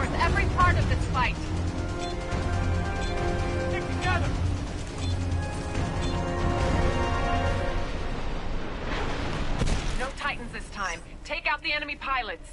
worth every part of this fight. Stick together! No Titans this time. Take out the enemy pilots.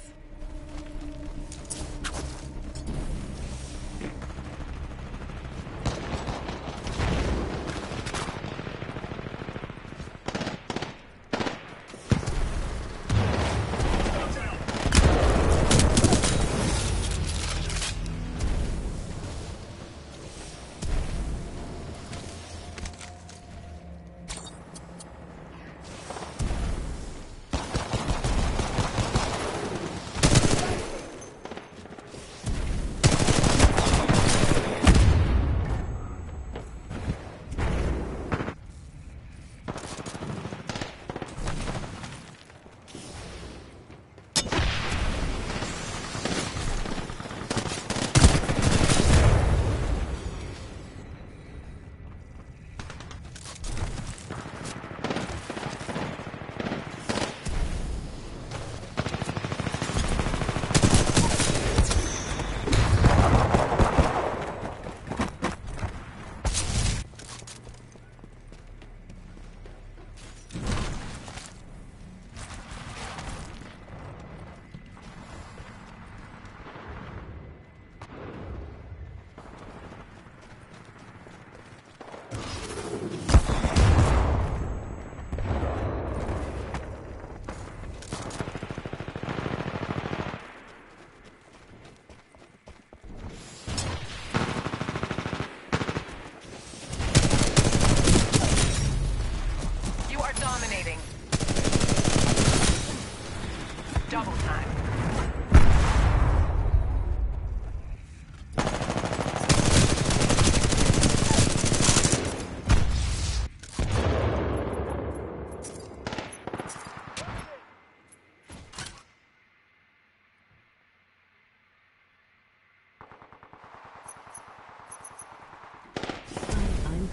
Double time.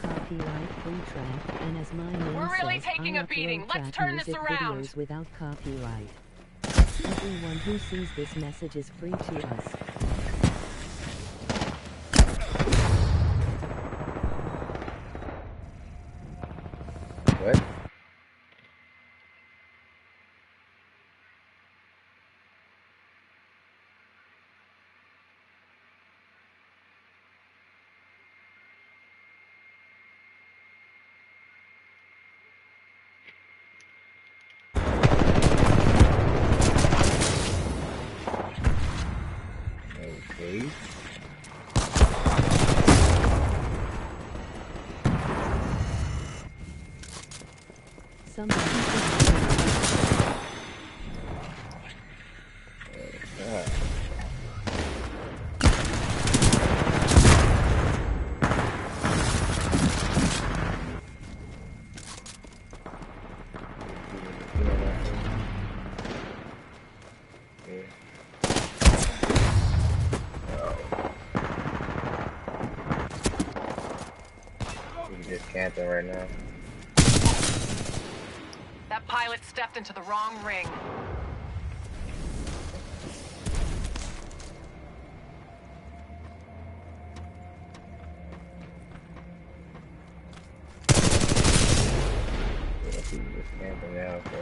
Copyright free track, and as my name We're really says, taking I a beating. upload Let's track turn this music around. videos without copyright. Everyone who sees this message is free to us. What? Okay. Some people just camping right now. That pilot stepped into the wrong ring. Yeah, people just camping now, so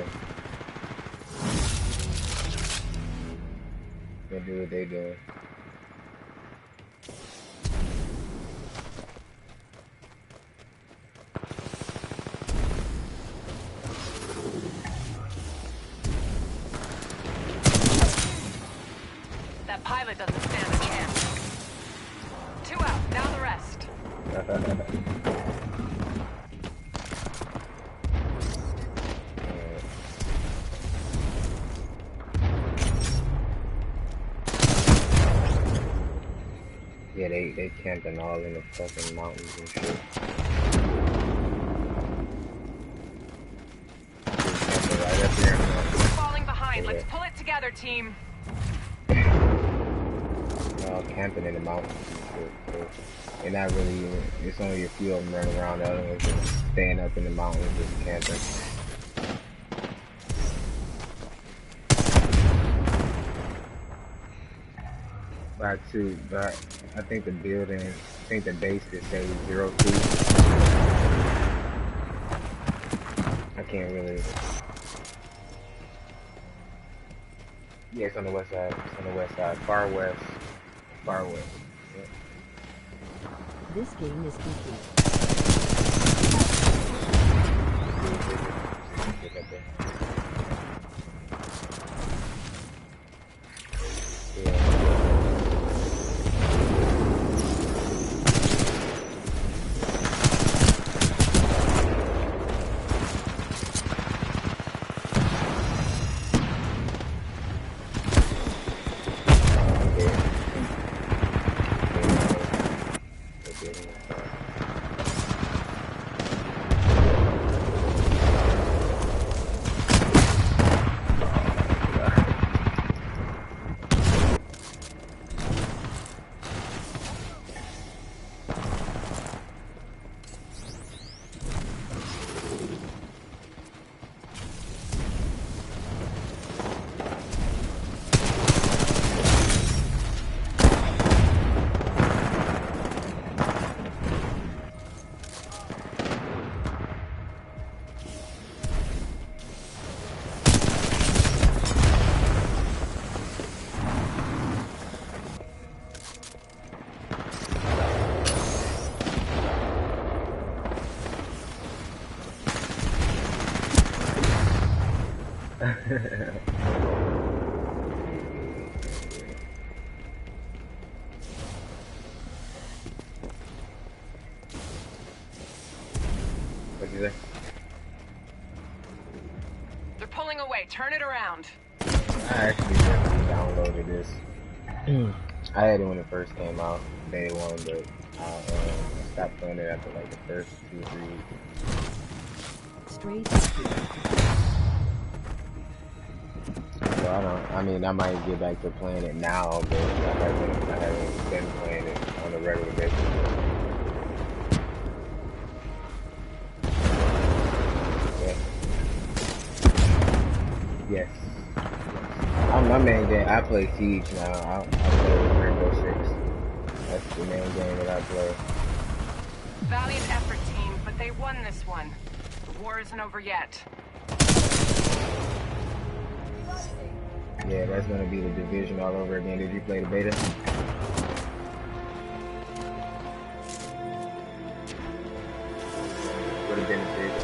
they do what they doing. That pilot doesn't stand a chance. 2 out, down the rest. Yeah, they camping all in the fucking mountains and shit. Camping right up here. We're falling behind. Yeah. Let's pull it together, team. Camping in the mountains and shit. So they're not really, it's only a few of them running around. The other ones just staying up in the mountains just camping. got two, but I think the building, I think the base could say 02. I can't really. Yeah, it's on the west side. It's on the west side. Far west. Far west. Yep. This game is complete. Look up there. What'd you say? They're pulling away. Turn it around. I actually just downloaded this. I had it when it first came out, day one, but I stopped playing it after like the first 2 or 3 weeks. Straight. So I mean, I might get back to playing it now, but I haven't been playing it on a regular basis. Yes. My main game, I play Siege now. I play Rainbow Six. That's the main game that I play. Valiant effort, team, but they won this one. The war isn't over yet. Yeah, that's gonna be the Division all over again. Did you play the beta? Would have been the beta.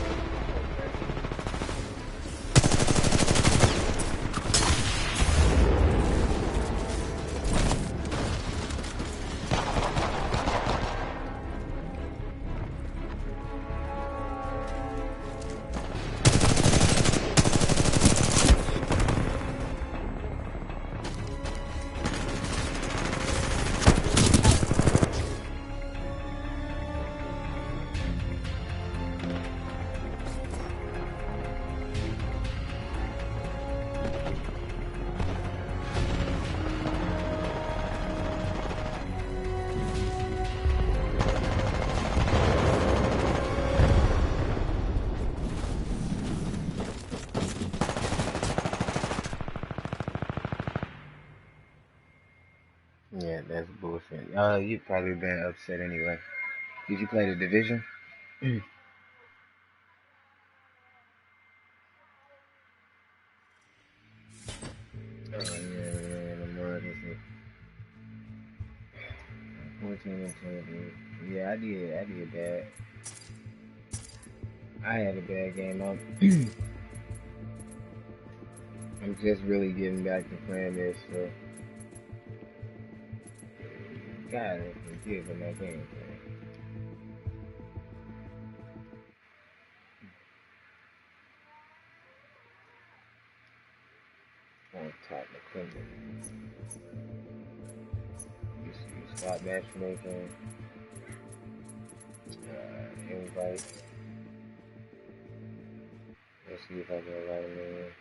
Yeah, that's bullshit. You've probably been upset anyway. Did you play the Division? Oh yeah, the Lord is 14 and 20. Yeah, I did bad. I had a bad game. I'm just really getting back to playing this, so God, forgive in that game. On top of Clinton. You stop matchmaking. Invite. Let's see if I can write him in.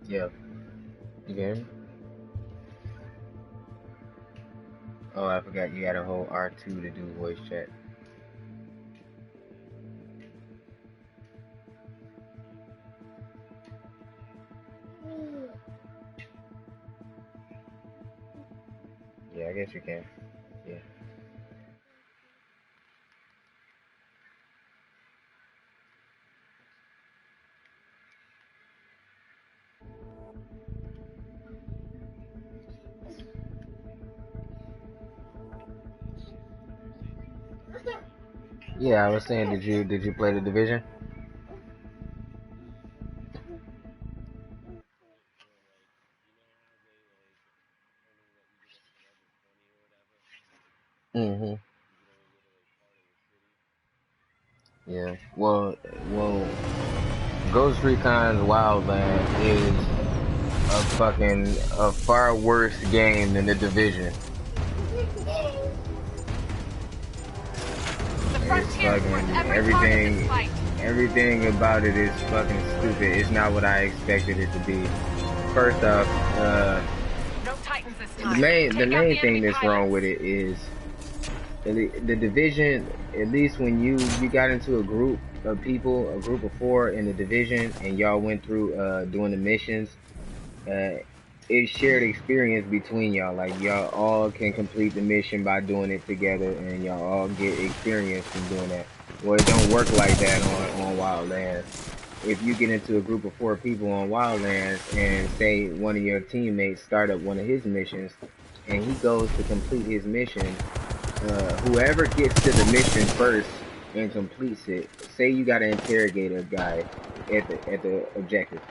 Yeah. You hear me? Oh, I forgot you gotta hold R2 to do voice chat. Yeah, I guess you can. Yeah. Yeah, I was saying, did you play the Division? Mm-hmm. Yeah. Well, Ghost Recon's Wildlands is a far worse game than the Division. The It's frontier's worth fucking every part of this fight. everything about it is fucking stupid. It's not what I expected it to be. First off, No Titans this the time. main Take out the thing enemy that's wrong pilots. with it is the Division. At least when you got into a group of people, a group of 4 in the Division, and y'all went through doing the missions. It's shared experience between y'all. Like y'all all can complete the mission by doing it together, and y'all all get experience from doing that. Well, it don't work like that on Wildlands. If you get into a group of 4 people on Wildlands, and say one of your teammates start up one of his missions, and he goes to complete his mission, whoever gets to the mission first and completes it. Say you got to interrogate a guy at the objective.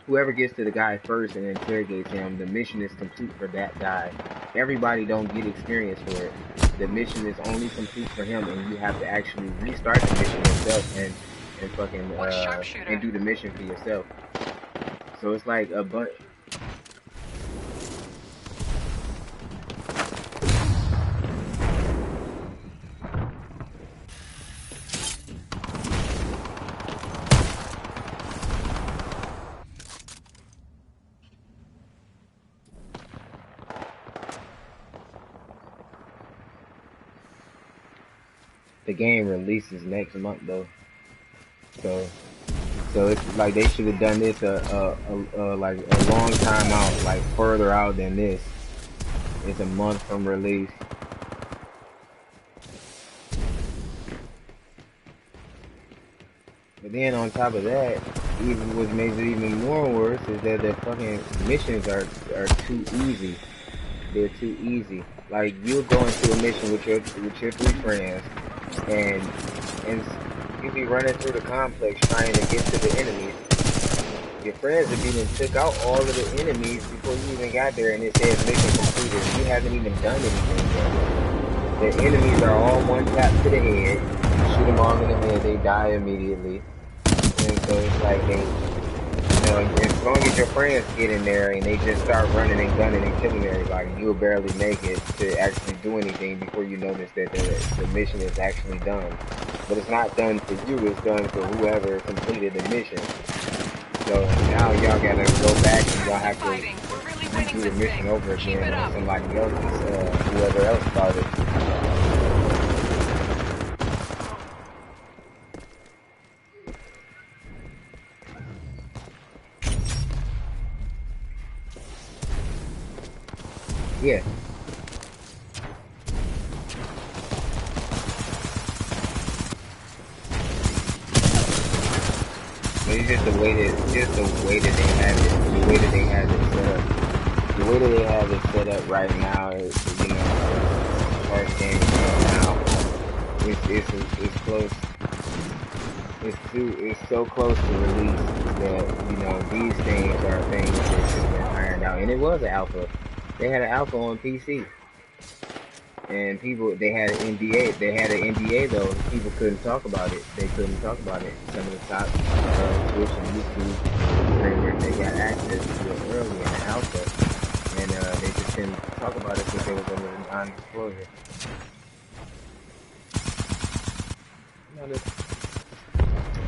Whoever gets to the guy first and interrogates him, the mission is complete for that guy. Everybody don't get experience for it. The mission is only complete for him, and you have to actually restart the mission yourself and fucking and do the mission for yourself. So it's like a bunch. The game releases next month though, so it's like they should have done this like a long time out, like further out than this. It's a month from release. But then on top of that, even what makes it even more worse is that the fucking missions are too easy. They're too easy. Like you'll go into a mission with your 3 friends, and you be running through the complex trying to get to the enemies. Your friends have even took out all of the enemies before you even got there, and it says mission completed. You haven't even done anything yet. The enemies are all one tap to the head. You shoot them all in the head, they die immediately. And so it's like as long as your friends get in there and they just start running and gunning and killing everybody, you'll barely make it to actually do anything before you notice that the mission is actually done. But it's not done for you, it's done for whoever completed the mission. So now y'all gotta go back and y'all have to do the mission over again with somebody else, whoever else started. Yeah. But it's just the way that they have it, the way that they have it set up. The way that they have it set up right now is, first game now, it's close. It's so close to release that, these things are things that should have been ironed out. And it was an alpha. They had an alpha on PC. And they had an NDA though. People couldn't talk about it. They couldn't talk about it. Some of the top Twitch and YouTube streamers, they got access to it early in the alpha, and they just couldn't talk about it because they was under non-disclosure.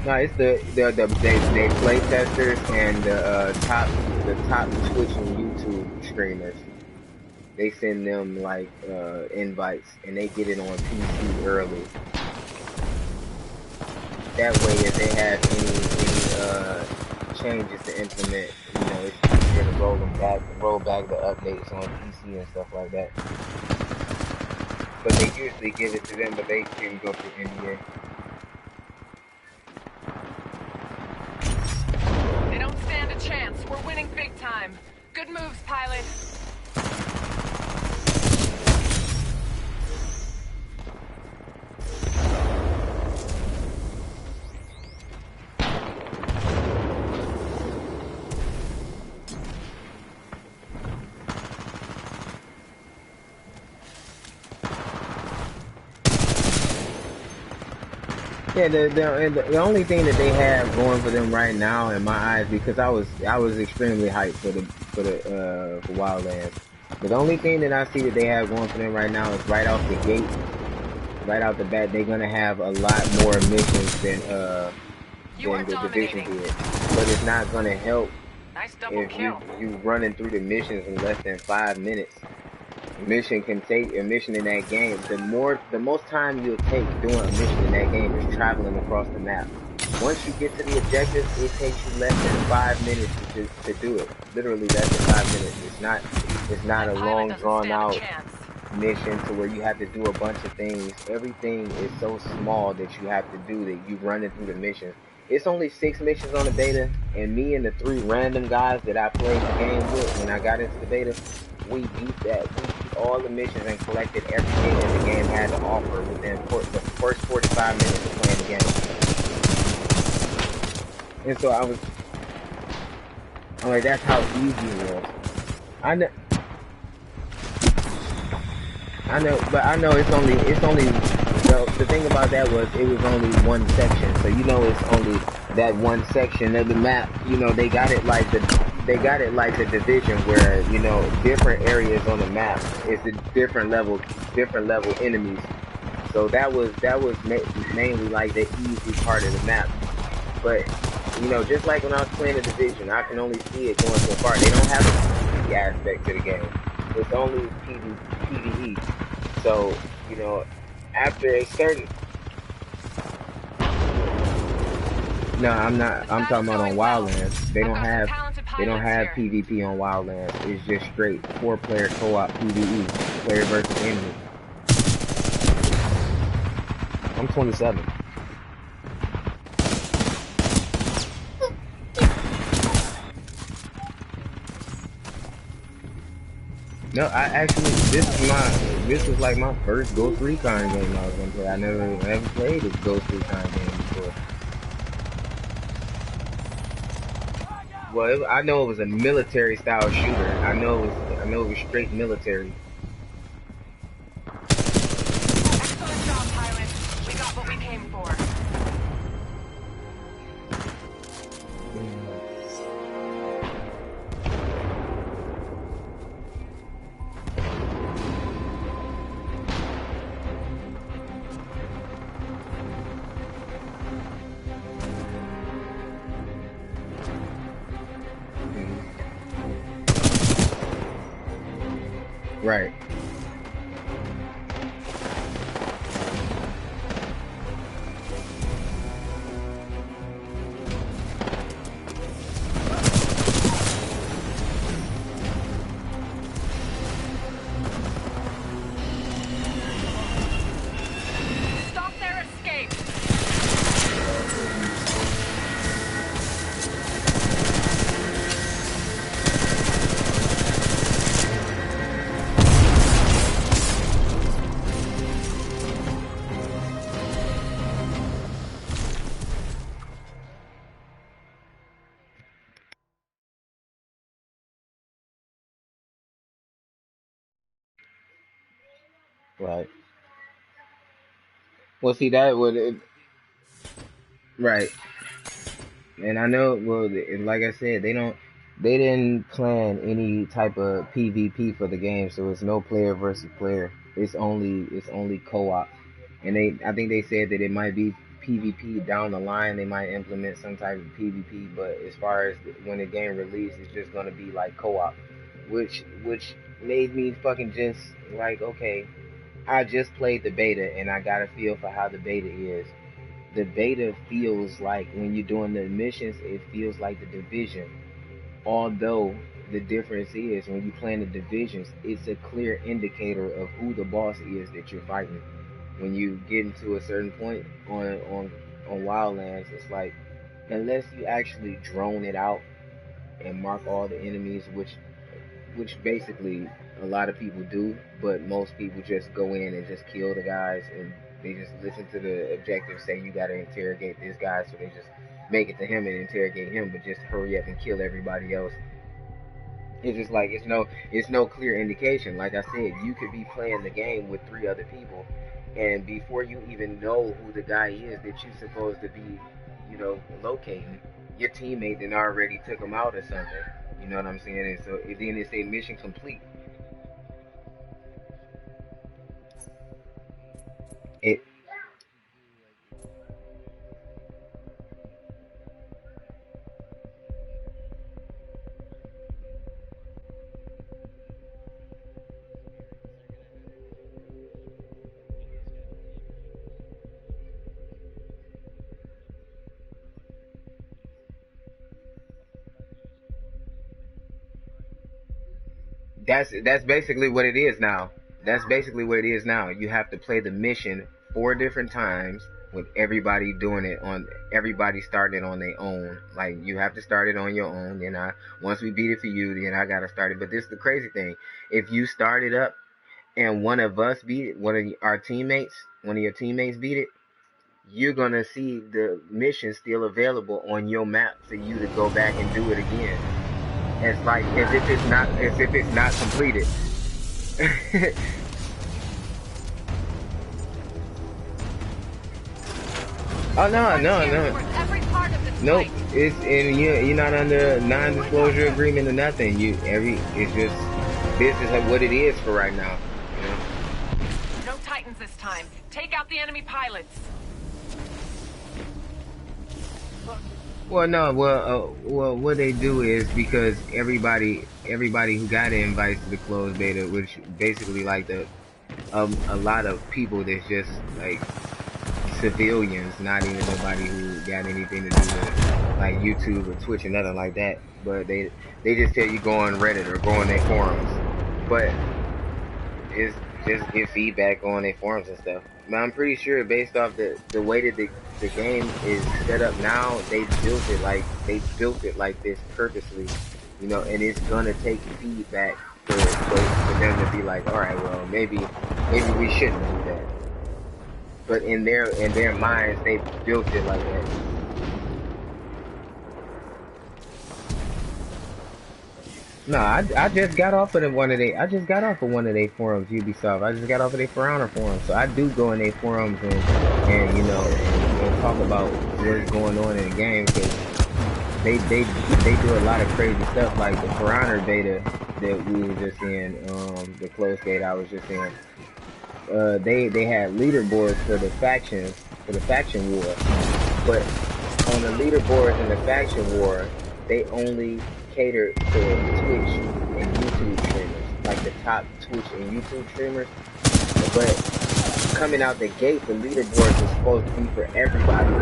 No, it's they play testers and the top Twitch and YouTube streamers. They send them like invites and they get it on PC early. That way, if they have any changes to implement, you know, it's easier to roll back the updates on PC and stuff like that. But they usually give it to them, but they can go through NDA. They don't stand a chance. We're winning big time. Good moves, pilot. Yeah, the only thing that they have going for them right now, in my eyes, because I was extremely hyped for Wildlands. But the only thing that I see that they have going for them right now is right off the gate, right out the bat, they're gonna have a lot more missions than the Division did. But it's not gonna help if you running through the missions in less than 5 minutes. A mission in that game. The most time you'll take doing a mission in that game is traveling across the map. Once you get to the objective, it takes you less than 5 minutes to do it. Literally less than 5 minutes. It's not a long drawn out mission to where you have to do a bunch of things. Everything is so small that you have to do that you running through the missions. It's only 6 missions on the beta, and me and the 3 random guys that I played the game with when I got into the beta, we beat all the missions and collected everything that the game had to offer within the first 45 minutes of playing the game. And so I'm like, that's how easy it was. I know it's only the thing about that was it was only one section, so you know it's only that one section of the map. You know, they got it like the Division, where, you know, different areas on the map is a different level enemies. So that was mainly like the easy part of the map. But, you know, just like when I was playing the Division, I can only see it going so far. They don't have a PvP aspect to the game. It's only PvE. So, you know, after a certain... No, I'm not. I'm talking about on Wildlands. They don't have PvP on Wildlands. It's just straight 4-player co-op PvE, player versus enemy. I'm 27. No, I actually, this was like my first Ghost Recon game I was gonna play. I never played a Ghost Recon game before. Well, I know it was a military style shooter. I know it was straight military. Excellent job, pilot. We got what we came for. Right. Stop their escape. Right. Well, see, that would... Right. And I know, well, like I said, they didn't plan any type of PvP for the game, so it's no player versus player. It's only co-op. And I think they said that it might be PvP down the line. They might implement some type of PvP, but as far as when the game released, it's just gonna be like co-op, which made me fucking just like, okay, I just played the beta and I got a feel for how the beta is. The beta feels like when you're doing the missions, it feels like the division. Although the difference is when you play in the divisions, it's a clear indicator of who the boss is that you're fighting. When you get into a certain point on Wildlands, it's like unless you actually drone it out and mark all the enemies, which basically a lot of people do, but most people just go in and just kill the guys and they just listen to the objective say you gotta interrogate this guy, so they just make it to him and interrogate him, but just hurry up and kill everybody else. It's just like it's no clear indication. Like I said, you could be playing the game with 3 other people, and before you even know who the guy is that you're supposed to be, locating, your teammate then already took him out or something. You know what I'm saying? And so then it say mission complete. It that's basically what it is now. That's basically what it is now. You have to play the mission 4 different times with everybody doing it on everybody starting it on their own. Like you have to start it on your own. Then once we beat it for you, then I gotta start it. But this is the crazy thing. If you start it up and one of us beat it, one of your teammates beat it, you're gonna see the mission still available on your map for you to go back and do it again. It's like as if it's not completed. Oh no. Nope. It's and you're not under a non-disclosure agreement or nothing. It's just this is what it is for right now. No Titans this time. Take out the enemy pilots. Well, no. Well, what they do is because everybody who got invites to the closed beta, which basically like a lot of people that's just like civilians, not even nobody who got anything to do with like YouTube or Twitch or nothing like that. But they just tell you go on Reddit or go on their forums. But it's just give feedback on their forums and stuff. But I'm pretty sure based off the way that the game is set up now, they built it like this purposely, and it's gonna take feedback for them to be like, all right, well maybe we shouldn't do that. But in their minds, they built it like that. No, I just got off of one of their forums, Ubisoft. I just got off of their For Honor forums, so I do go in their forums and talk about what's going on in the game, because they do a lot of crazy stuff, like the For Honor beta that we were just in, the closed beta I was just in. They had leaderboards for the faction war, but on the leaderboards in the faction war, they only catered to Twitch and YouTube streamers, like the top Twitch and YouTube streamers. But coming out the gate, the leaderboards is supposed to be for everybody.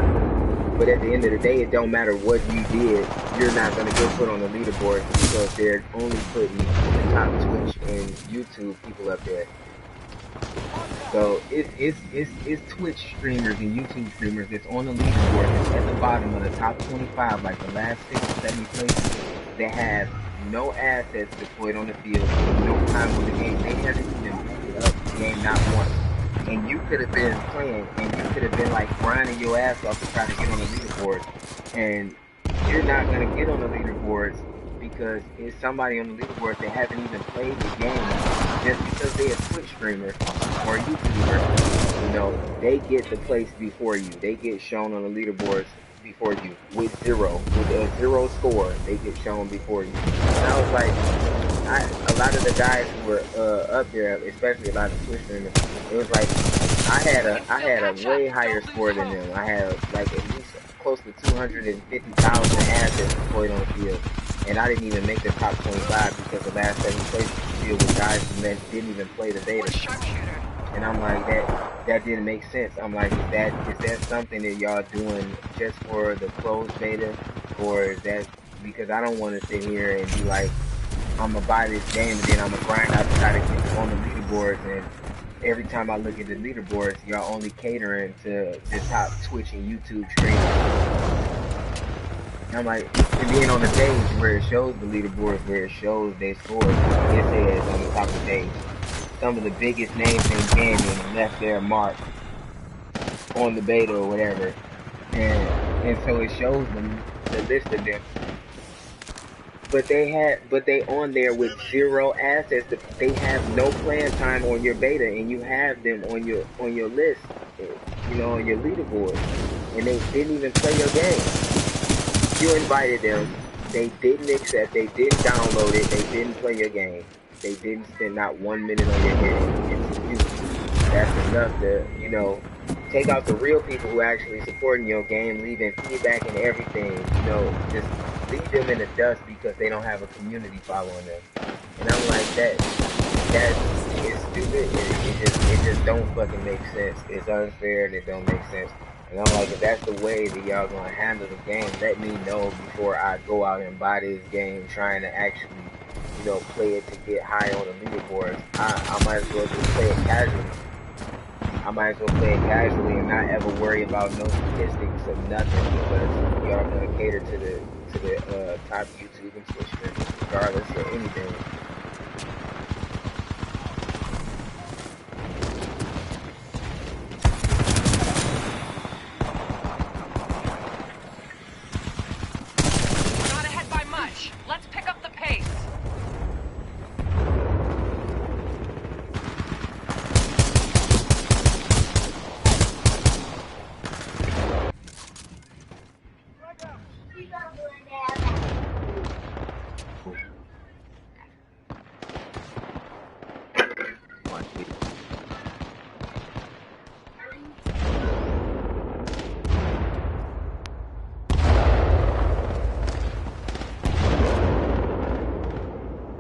But at the end of the day, it don't matter what you did, you're not gonna get put on the leaderboard because they're only putting the top Twitch and YouTube people up there. So it's Twitch streamers and YouTube streamers that's on the leaderboard that's at the bottom of the top 25, like the last 6 or 7 places. They have no assets deployed on the field, no time on the game. They haven't even played up the game not once. And you could have been playing, and you could have been like grinding your ass off to try to get on the leaderboard, and you're not gonna get on the leaderboards because it's somebody on the leaderboard that hasn't even played the game. Just because they're a Twitch streamer or YouTuber, they get the place before you. They get shown on the leaderboards before you with a 0 score. They get shown before you. And I was like, a lot of the guys who were up there, especially a lot of Twitch streamers, it was like I had a way higher score than them. I had like at least close to 250,000 assets deployed on the field, and I didn't even make the top 25 because the last 7 places on the field with guys who didn't even play the beta. And I'm like, that didn't make sense. I'm like, is that something that y'all doing just for the closed beta, or is that because I don't want to sit here and be like, I'm gonna buy this game and then I'm gonna grind out to try to get on the leaderboards, and every time I look at the leaderboards, y'all only catering to the top Twitch and YouTube streamers. I'm like, and then on the page where it shows the leaderboards, where it shows their scores, it says on the top of the page, some of the biggest names in gaming left their mark on the beta or whatever, and so it shows them the list of them. But they on there with 0 assets. They have no playing time on your beta, and you have them on your list, you know, on your leaderboard, and they didn't even play your game. You invited them, they didn't accept, they didn't download it, they didn't play your game, they didn't spend not 1 minute on your game. That's enough to, you know, take out the real people who are actually supporting your game, leaving feedback and everything, you know, just leave them in the dust because they don't have a community following them. And I'm like, that is stupid. It just don't fucking make sense. It's unfair and it don't make sense. And I'm like, if that's the way that y'all gonna handle the game, let me know before I go out and buy this game trying to actually, you know, play it to get high on the leaderboards. I might as well just play it casually. I might as well play it casually and not ever worry about no statistics or nothing, because y'all gonna cater to the top YouTube and Twitch streamers regardless of anything. Not ahead by much. Let's pick up the pace.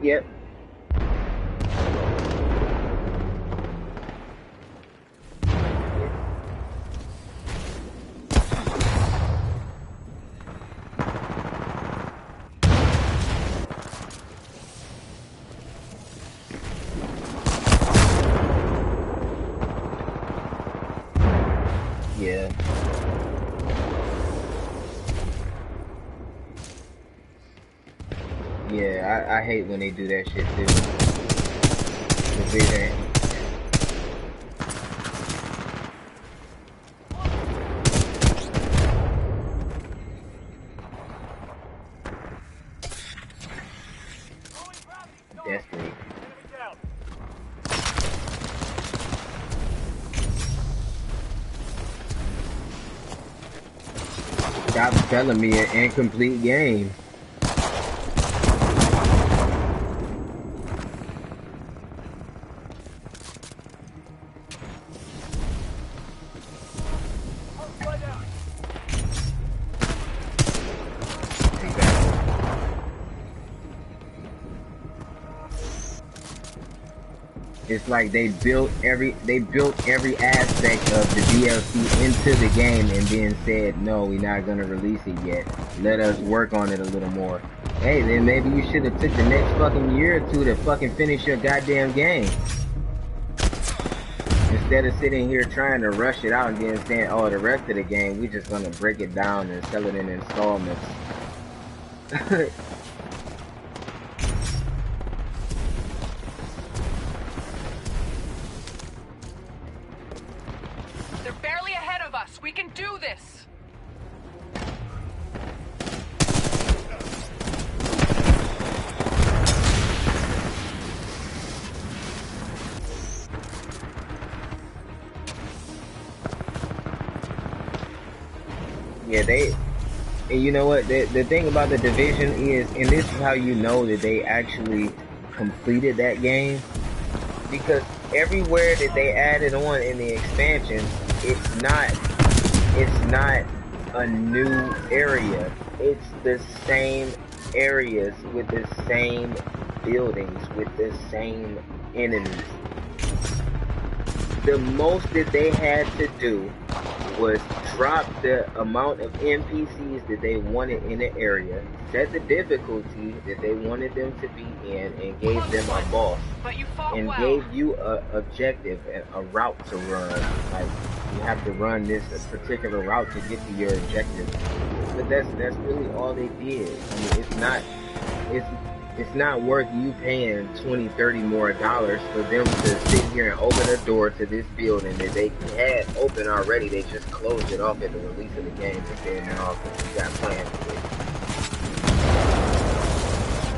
Yep. Yeah. Yeah, I hate when they do that shit too. Destiny. Stop telling me an incomplete game. It's like they built every aspect of the DLC into the game and then said, no, we're not gonna release it yet. Let us work on it a little more. Hey, then maybe you should have took the next fucking year or two to fucking finish your goddamn game. Instead of sitting here trying to rush it out and then saying, oh, the rest of the game, we're just gonna break it down and sell it in installments. We can do this! Yeah, and you know what, the thing about the Division is, and this is how you know that they actually completed that game, because everywhere that they added on in the expansion, it's not a new area. It's the same areas with the same buildings with the same enemies. The most that they had to do was drop the amount of NPCs that they wanted in the area, set the difficulty that they wanted them to be in, and gave them a boss, and gave you a objective and a route to run. Like, you have to run this particular route to get to your objective. But that's really all they did. I mean, it's not worth you paying $20-30 more for them to sit here and open a door to this building that they had open already. They just closed it off at the release of the game and said, no, we got plans for it.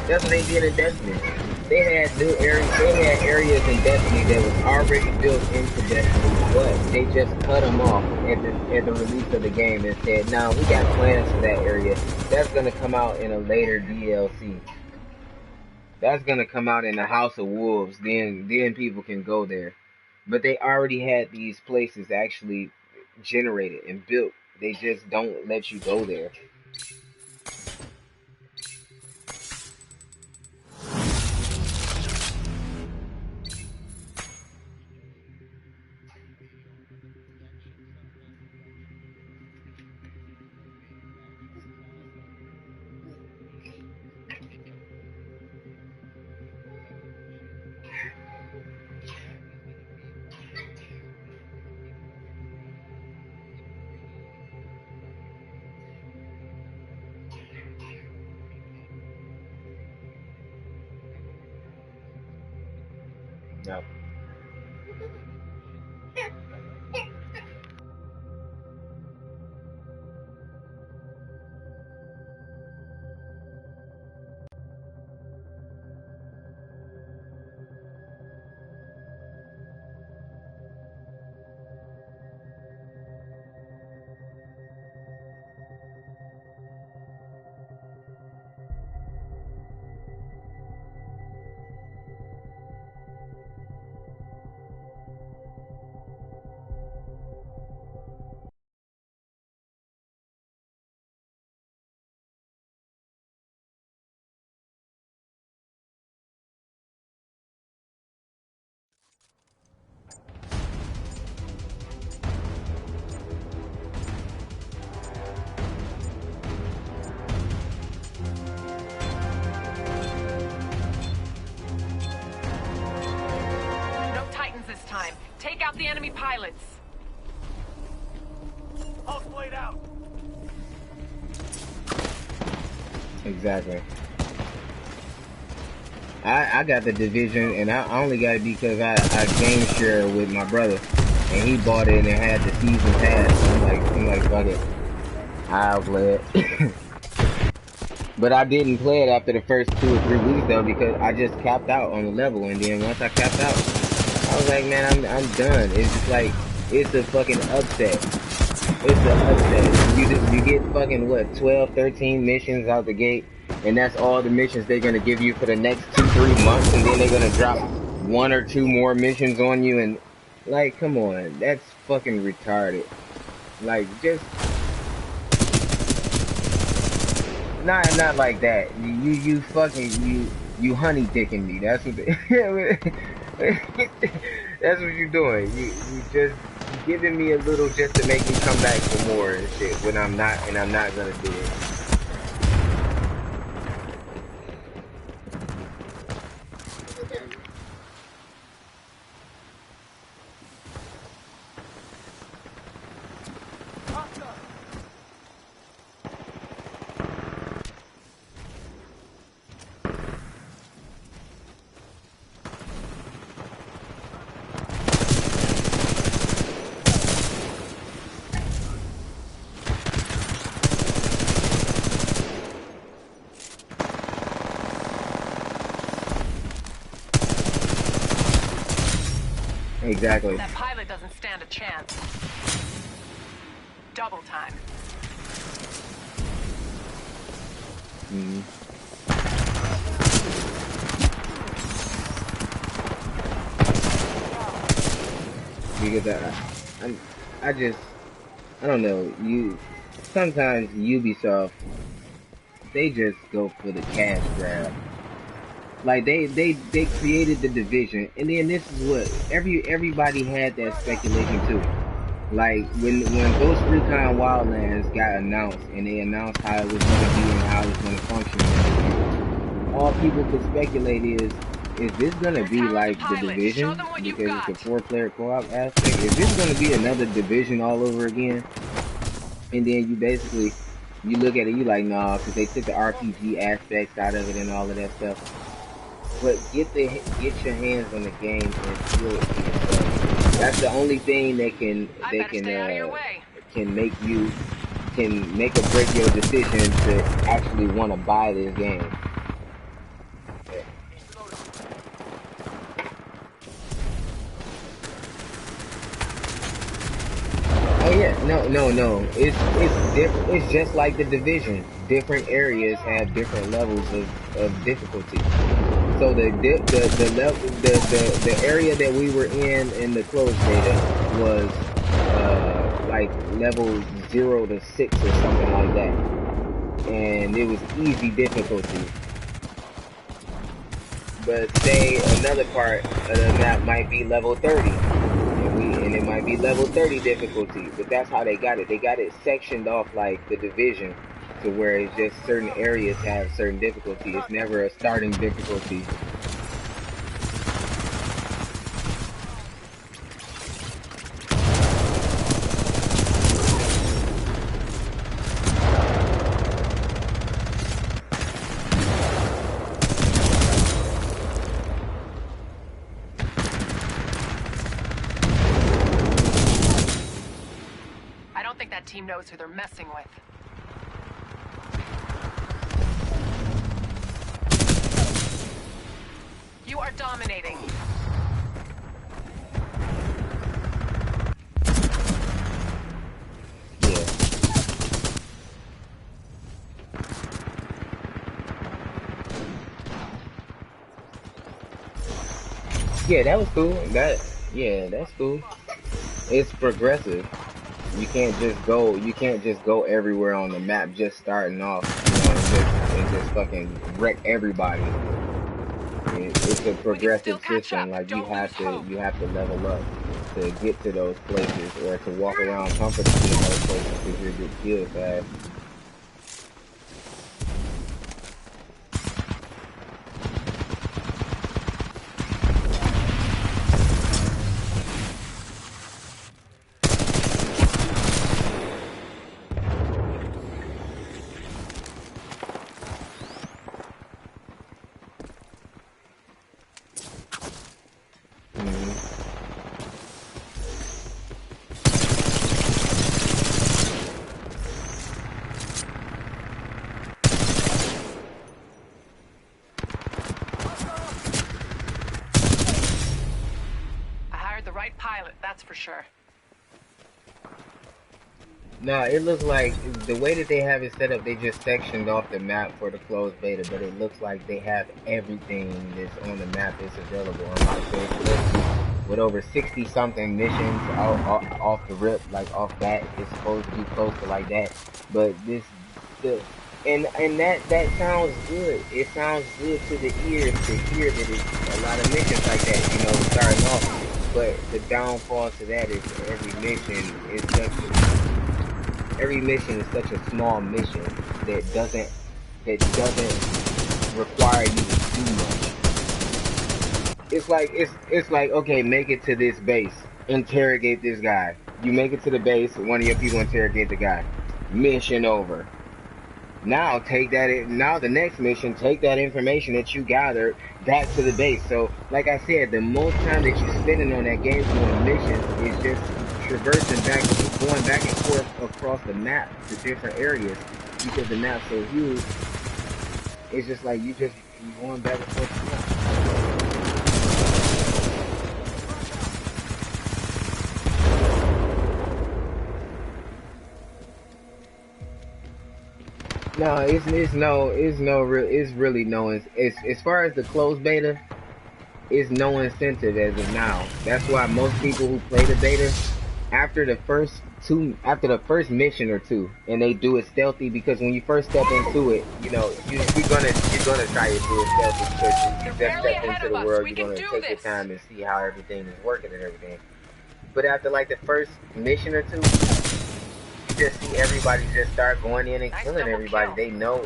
That's what they did in Destiny. They had new areas. They had areas in Destiny that was already built into Destiny, but they just cut them off at the release of the game and said, no, we got plans for that area. That's gonna come out in a later DLC. That's gonna come out in the House of Wolves. Then people can go there. But they already had these places actually generated and built. They just don't let you go there. No. Take out the enemy pilots. All played out. Exactly. I got the division, and I only got it because I game share with my brother, and he bought it and it had the season pass. I'm like, fuck it, I'll play it. But I didn't play it after the first 2 or 3 weeks though, because I just capped out on the level, and then once I capped out, I was like, man, I'm done. It's just like, it's a fucking upset. It's an upset. You get fucking what, 12, 13 missions out the gate, and that's all the missions they're gonna give you for the next 2-3 months, and then they're gonna drop 1 or 2 more missions on you, and like, come on, that's fucking retarded. Like, just not like that. You fucking you honey dicking me. That's what that's what you're doing. You just giving me a little just to make me come back for more and shit when I'm not gonna do it. Exactly. That pilot doesn't stand a chance. Double time. Mm-hmm. because I just, I don't know. Sometimes Ubisoft, they just go for the cash grab. Like they created the division, and then this is what everybody had that speculation too. Like when Ghost Recon Wildlands got announced, and they announced how it was going to be and how it was going to function, all people could speculate is this going to be like the Division because it's a 4-player co-op aspect? Is this going to be another Division all over again? And then you look at it, you like, nah, because they took the RPG aspects out of it and all of that stuff. But get your hands on the game and feel it for yourself. That's the only thing that can make or break your decision to actually want to buy this game. Oh yeah, no. It's just like the Division. Different areas have different levels of difficulty. So the area that we were in the closed beta was like level 0 to 6 or something like that, and it was easy difficulty. But say another part of the map might be level 30, and it might be level 30 difficulty. But that's how they got it. They got it sectioned off like the Division, to where it's just certain areas have certain difficulty. It's never a starting difficulty. I don't think that team knows who they're messing with. You are dominating. Yeah, that was cool. That's cool. It's progressive. You can't just go everywhere on the map just starting off, and just fucking wreck everybody. It's a progressive system. Like you have to level up to get to those places, or to walk around comfortably in those places because you get killed fast. Pilot, that's for sure. No, it looks like the way that they have it set up, they just sectioned off the map for the closed beta, but it looks like they have everything that's on the map that's available on my Facebook. With over 60 something missions off the rip, like off bat, it's supposed to be close to like that. But and that sounds good. It sounds good to the ears to hear that it's a lot of missions like that, starting off. But the downfall to that is every mission is such a small mission that doesn't require you to do much. It's like okay, make it to this base, interrogate this guy. You make it to the base, one of your people interrogate the guy. Mission over. Now the next mission, take that information that you gathered back to the base. So, like I said, the most time that you're spending on that game doing missions is just traversing going back and forth across the map to different areas because the map's so huge. It's just like you're going back and forth to the map. No, it's really no. It's as far as the closed beta, it's no incentive as of now. That's why most people who play the beta after the first mission or two, and they do it stealthy, because when you first step into it, you know, you're gonna try to do it stealthy because you just Barely stepped ahead into of the us. world. We You're can gonna do take your this. time and see how everything is working and everything. But after like the first mission or two, you just see everybody just start going in and Nice killing double everybody. kill. They know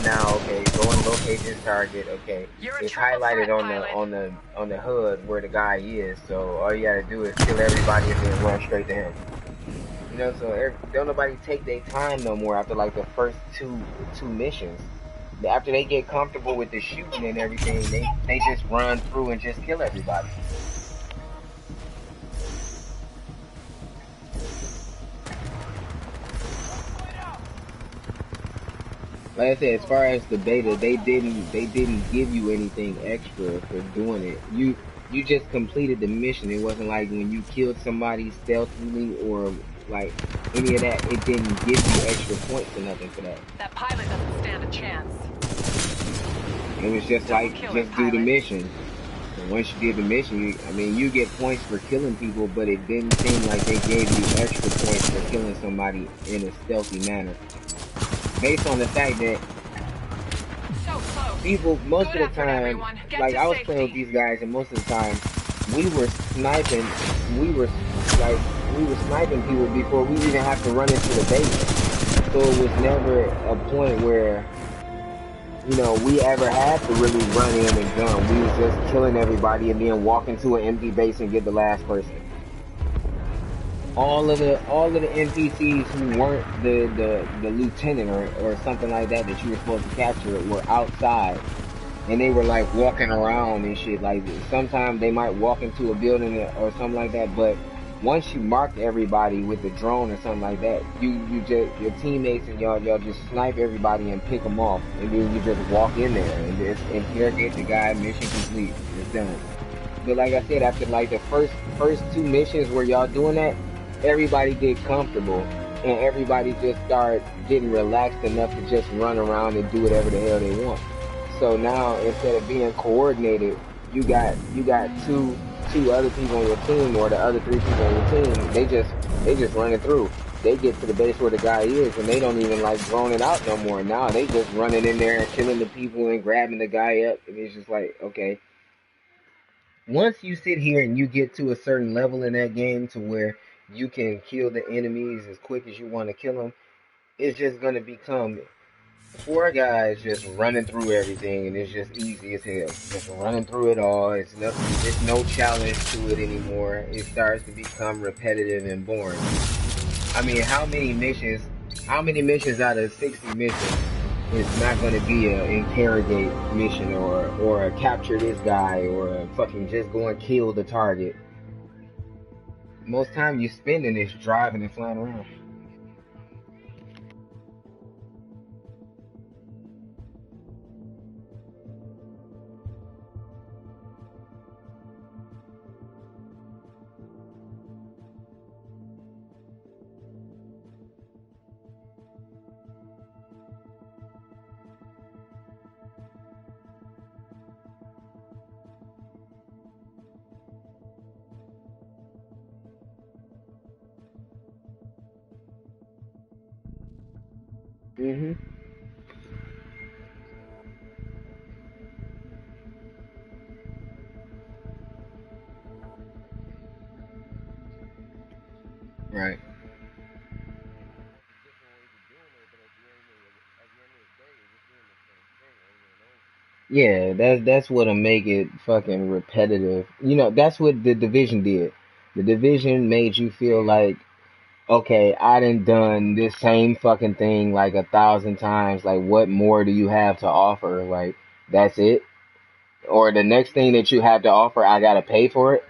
now. Okay, go and locate this target. Okay, You're a it's triple highlighted threat, on the pilot. on the on the hood where the guy is. So all you gotta do is kill everybody and then run straight to him. You know, so don't nobody take their time no more after like the first two missions. After they get comfortable with the shooting and everything, they just run through and just kill everybody. Like I said, as far as the beta, they didn't give you anything extra for doing it. You just completed the mission. It wasn't like when you killed somebody stealthily or like any of that. It didn't give you extra points or nothing for that. That pilot doesn't stand a chance. It was just Double like, kill it, just do the pilot. mission. And once you did the mission, you get points for killing people, but it didn't seem like they gave you extra points for killing somebody in a stealthy manner. Based on the fact that So close. people, most Good of the effort, time, everyone. Get like to I was playing with safety. these guys, and most of the time, we were sniping, we were like, we were sniping people before we even have to run into the base. So it was never a point where, you know, we ever had to really run in and gun. We was just killing everybody and then walk into an empty base and get the last person. All of the NPCs who weren't the lieutenant or something like that that you were supposed to capture were outside, and they were like walking around and shit. Like sometimes they might walk into a building or something like that, but once you mark everybody with the drone or something like that, you just, your teammates and y'all just snipe everybody and pick them off, and then you just walk in there and just interrogate the guy. Mission complete. It's done. But like I said, after like the first two missions where y'all doing that, everybody get comfortable and everybody just start getting relaxed enough to just run around and do whatever the hell they want. So now instead of being coordinated, you got two other people on your team, or the other three people on your team. They just running through. They get to the base where the guy is, and they don't even like drone it out no more. Now they just running in there and killing the people and grabbing the guy up, and it's just like, okay, once you sit here and you get to a certain level in that game to where you can kill the enemies as quick as you want to kill them, it's just gonna become four guys just running through everything, and it's just easy as hell. Just running through it all. It's no challenge to it anymore. It starts to become repetitive and boring. I mean, how many missions out of 60 missions is not going to be a interrogate mission, or a capture this guy, or a fucking just go and kill the target? Most time you spending is driving and flying around. Mhm. Right. Yeah, that's what'll make it fucking repetitive. You know, that's what the division did. The division made you feel like, okay, I done this same fucking thing like 1,000 times. Like, what more do you have to offer? Like, that's it? Or the next thing that you have to offer, I gotta pay for it?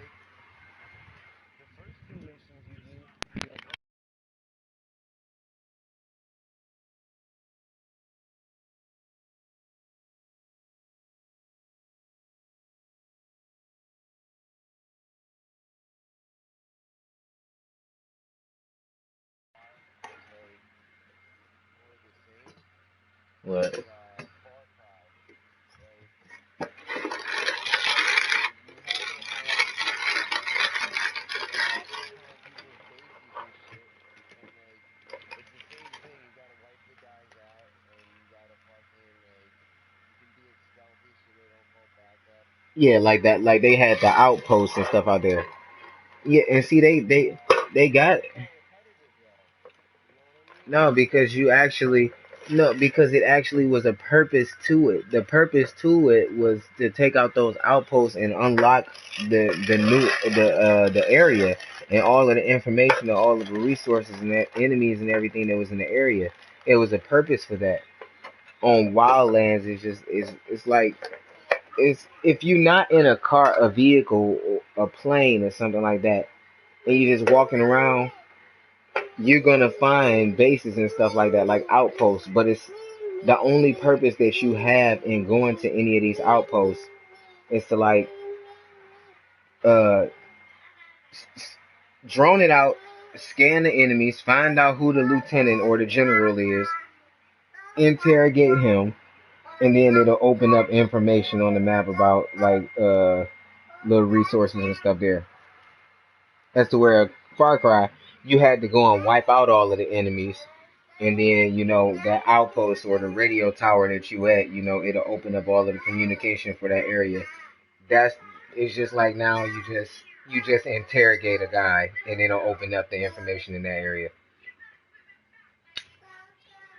What? Yeah, like that. Like they had the outposts and stuff out there. Yeah, and see, they got no because you actually no because it actually was a purpose to it. The purpose to it was to take out those outposts and unlock the area and all of the information and all of the resources and the enemies and everything that was in the area. It was a purpose for that. On Wildlands, it's like it's if you're not in a car, a vehicle, or a plane or something like that, and you're just walking around, you're gonna find bases and stuff like that, like outposts. But it's the only purpose that you have in going to any of these outposts is to like uh drone it out, scan the enemies, find out who the lieutenant or the general is, interrogate him, and then it'll open up information on the map about like little resources and stuff there. As to where Far Cry, you had to go and wipe out all of the enemies, and then that outpost or the radio tower that you at, it'll open up all of the communication for that area. That's it's just like now you just interrogate a guy, and it'll open up the information in that area.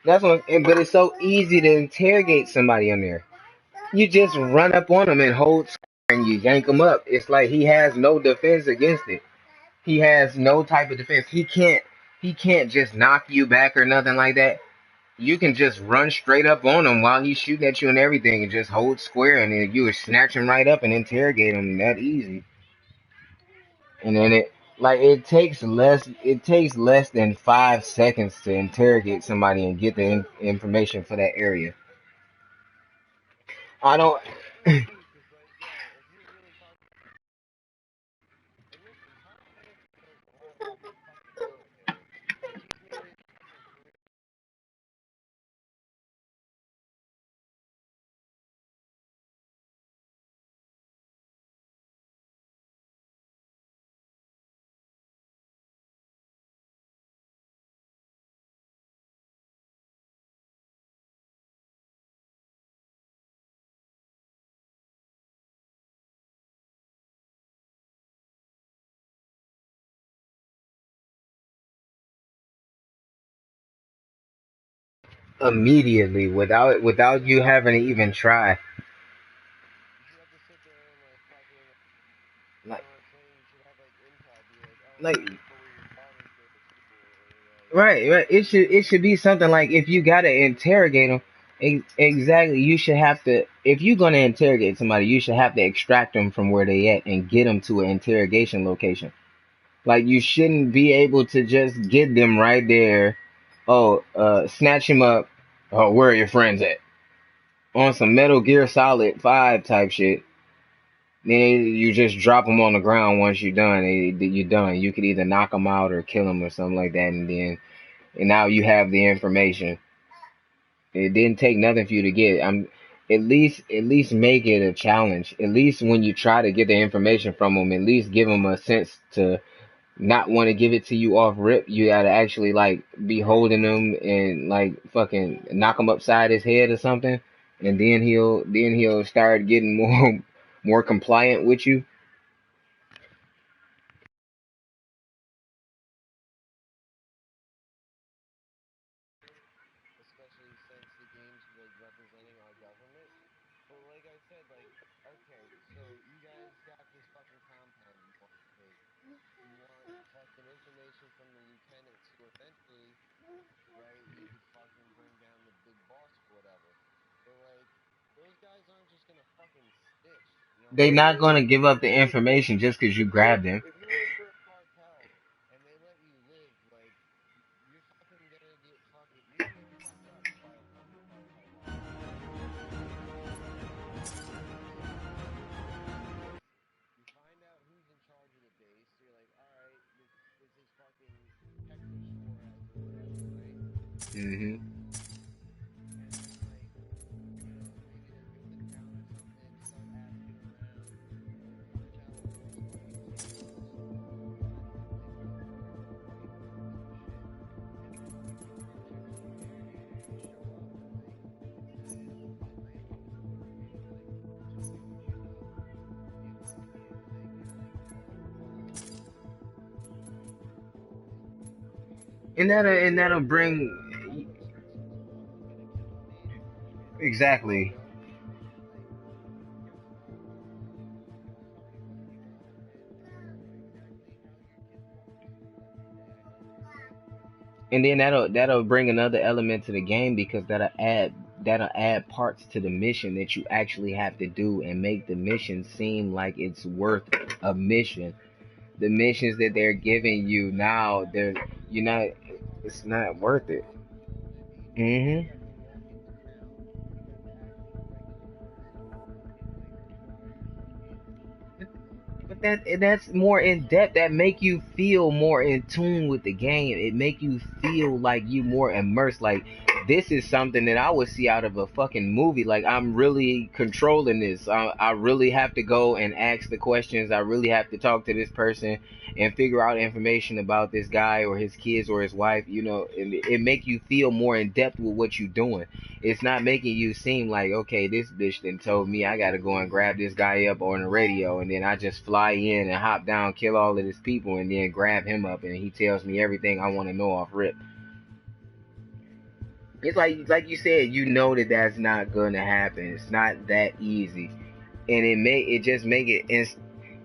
But it's so easy to interrogate somebody on there. You just run up on them and hold and you yank him up. It's like he has no defense against it. He has no type of defense. He can't just knock you back or nothing like that. You can just run straight up on him while he's shooting at you and everything and just hold square and then you would snatch him right up and interrogate him that easy. And then it takes less than 5 seconds to interrogate somebody and get the information for that area. I don't immediately without you having to even try. Like like right. It should be something like if you gotta interrogate them, exactly. You should have to if you're gonna interrogate somebody, you should have to extract them from where they at and get them to an interrogation location. Like you shouldn't be able to just get them right there. Oh, snatch him up. Oh, where are your friends at? On some Metal Gear Solid 5 type shit. Then you just drop them on the ground once you're done. You're done. You could either knock them out or kill them or something like that, and now you have the information. It didn't take nothing for you to get. At least make it a challenge. At least when you try to get the information from them, at least give them a sense to not want to give it to you off rip. You gotta actually like be holding them and like fucking knock him upside his head or something, and then he'll start getting more compliant with you. They not gonna give up the information just because you grabbed them. Hmm. And that'll bring exactly. And then that'll bring another element to the game because that'll add parts to the mission that you actually have to do and make the mission seem like it's worth a mission. The missions that they're giving you now, you're not it's not worth it. Hmm. But that's more in depth. That make you feel more in tune with the game. It make you feel like you more immersed. Like this is something that I would see out of a fucking movie. Like I'm really controlling this. I really have to go and ask the questions. I really have to talk to this person and figure out information about this guy or his kids or his wife. You know, it make you feel more in depth with what you're doing. It's not making you seem like, okay, this bitch then told me I gotta go and grab this guy up on the radio, and then I just fly in and hop down, kill all of his people, and then grab him up, and he tells me everything I want to know off rip. It's like you said, you know that that's not gonna happen. It's not that easy, and it just make it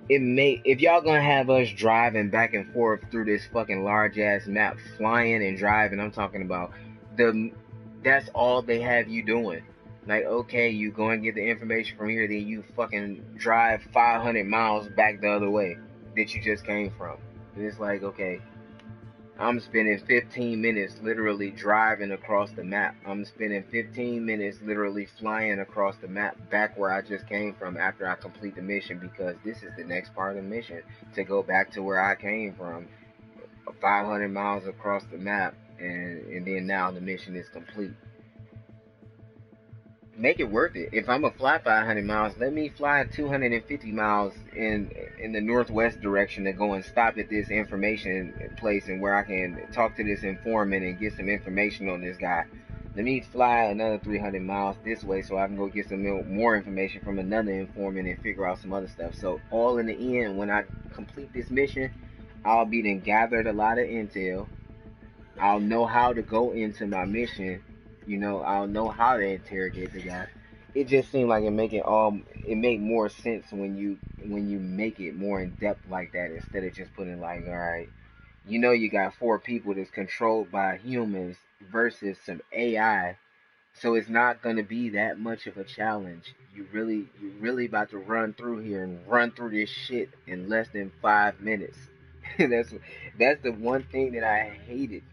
it may if y'all gonna have us driving back and forth through this fucking large ass map, flying and driving. I'm talking about the that's all they have you doing. Like, okay, you go and get the information from here, then you fucking drive 500 miles back the other way that you just came from. And it's like, okay, I'm spending 15 minutes literally driving across the map. I'm spending 15 minutes literally flying across the map back where I just came from after I complete the mission because this is the next part of the mission to go back to where I came from, 500 miles across the map, and then now the mission is complete. Make it worth it. If I'm gonna fly 500 miles, let me fly 250 miles in the northwest direction to go and stop at this information place and where I can talk to this informant and get some information on this guy. Let me fly another 300 miles this way so I can go get some more information from another informant and figure out some other stuff. So all in the end, when I complete this mission, I'll be then gathered a lot of intel. I'll know how to go into my mission. You know, I'll know how to interrogate the guy. It just seemed like it make more sense when you make it more in depth like that instead of just putting like, all right, you know, you got four people that's controlled by humans versus some AI, so it's not gonna be that much of a challenge. You really about to run through here and run through this shit in less than 5 minutes. that's that's the one thing that I hated.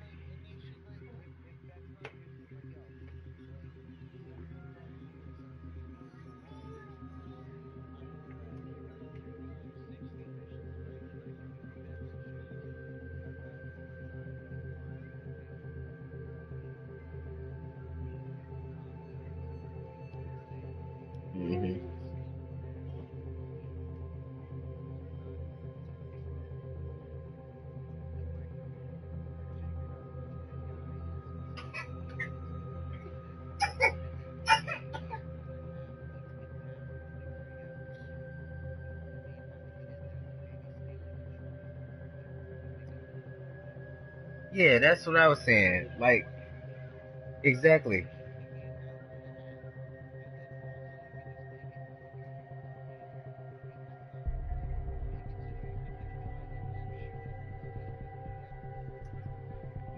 Hmm. Yeah, that's what I was saying. Like, exactly.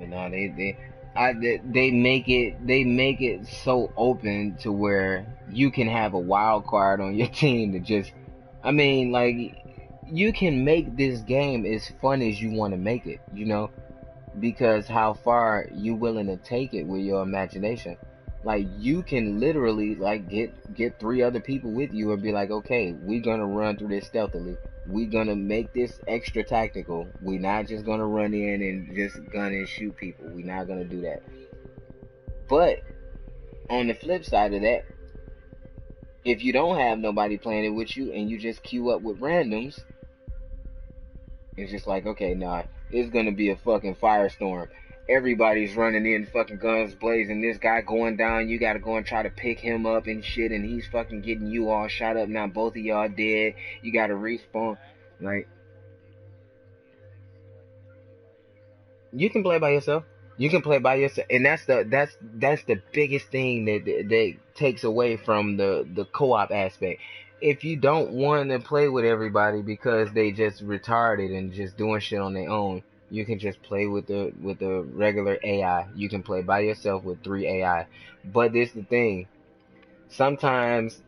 But no, they make it so open to where you can have a wild card on your team to just, I mean, like, you can make this game as fun as you want to make it, you know, because how far you willing to take it with your imagination. Like you can literally like get three other people with you and be like, okay, we're gonna run through this stealthily. We're gonna make this extra tactical. We're not just gonna run in and just gun and shoot people. We're not gonna do that. But on the flip side of that, if you don't have nobody playing it with you and you just queue up with randoms, it's just like, okay, nah, it's gonna be a fucking firestorm. Everybody's running in, fucking guns blazing. This guy going down, you gotta go and try to pick him up and shit, and he's fucking getting you all shot up. Now both of y'all dead. You gotta respawn. Like, You can play by yourself. You can play by yourself, and that's the biggest thing that takes away from the co-op aspect. If you don't want to play with everybody because they just retarded and just doing shit on their own, you can just play with the regular AI. You can play by yourself with 3 AI. But this the thing. Sometimes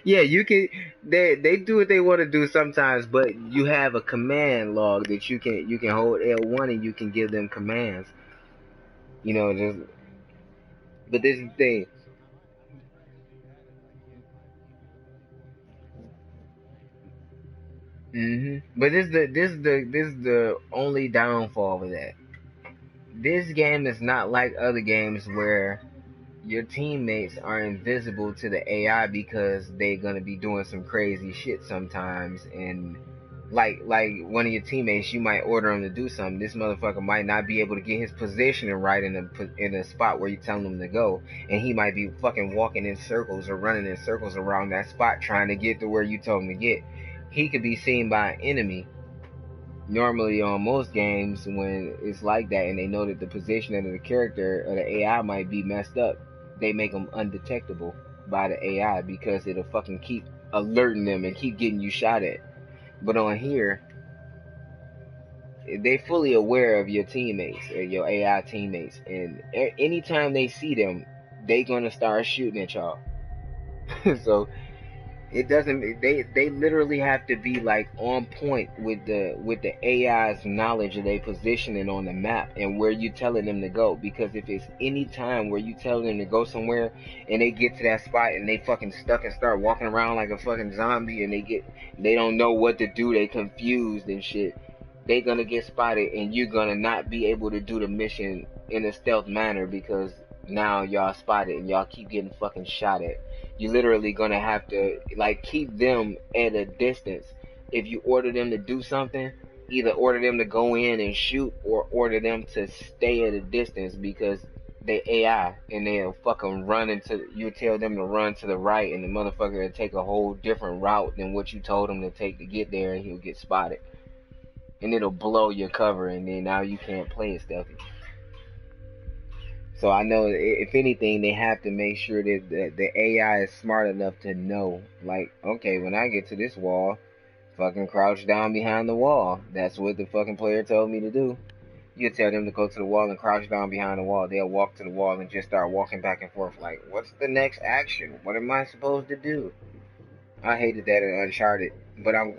yeah, you can they do what they want to do sometimes, but you have a command log that you can hold L1 and you can give them commands. Just but this is the thing. But this is the only downfall of that. This game is not like other games where your teammates are invisible to the AI because they're gonna be doing some crazy shit sometimes, and like one of your teammates, you might order him to do something. This motherfucker might not be able to get his positioning right in a spot where you're telling him to go, and he might be fucking walking in circles or running in circles around that spot trying to get to where you told him to get. He could be seen by an enemy. Normally on most games when it's like that and they know that the positioning of the character or the AI might be messed up, they make them undetectable by the AI because it'll fucking keep alerting them and keep getting you shot at. But on here, they fully aware of your teammates or your AI teammates, and anytime they see them, they gonna start shooting at y'all. So it doesn't. They literally have to be like on point with the AI's knowledge of their positioning on the map and where you telling them to go. Because if it's any time where you tell them to go somewhere and they get to that spot and they fucking stuck and start walking around like a fucking zombie and they don't know what to do, they confused and shit. They gonna get spotted and you're gonna not be able to do the mission in a stealth manner because now y'all spotted and y'all keep getting fucking shot at. You literally gonna have to like keep them at a distance. If you order them to do something, either order them to go in and shoot or order them to stay at a distance because they AI and they'll fucking run into you tell them to run to the right and the motherfucker will take a whole different route than what you told him to take to get there and he'll get spotted. And it'll blow your cover and then now you can't play it stealthy. So I know if anything, they have to make sure that the AI is smart enough to know, like, okay, when I get to this wall, fucking crouch down behind the wall. That's what the fucking player told me to do. You tell them to go to the wall and crouch down behind the wall. They'll walk to the wall and just start walking back and forth like, what's the next action? What am I supposed to do? I hated that in Uncharted, but I'm.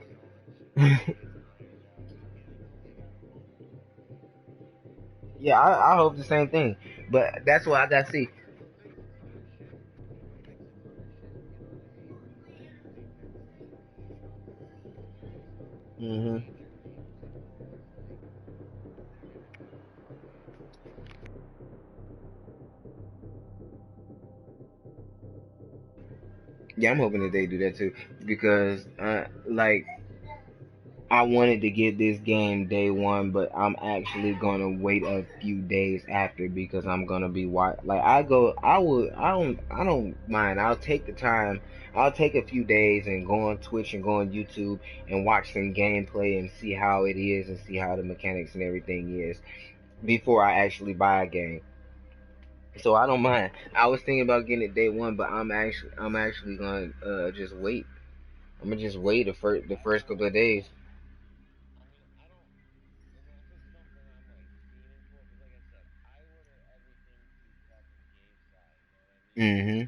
Yeah, I hope the same thing. But that's what I got to see. hmm Yeah, I'm hoping that they do that too because, like, I wanted to get this game day one, but I'm actually gonna wait a few days after because I'm gonna be like I don't mind. I'll take the time. I'll take a few days and go on Twitch and go on YouTube and watch some gameplay and see how it is and see how the mechanics and everything is before I actually buy a game. So I don't mind. I was thinking about getting it day one, but I'm actually gonna just wait. I'm gonna just wait the first couple of days. hmm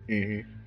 hmm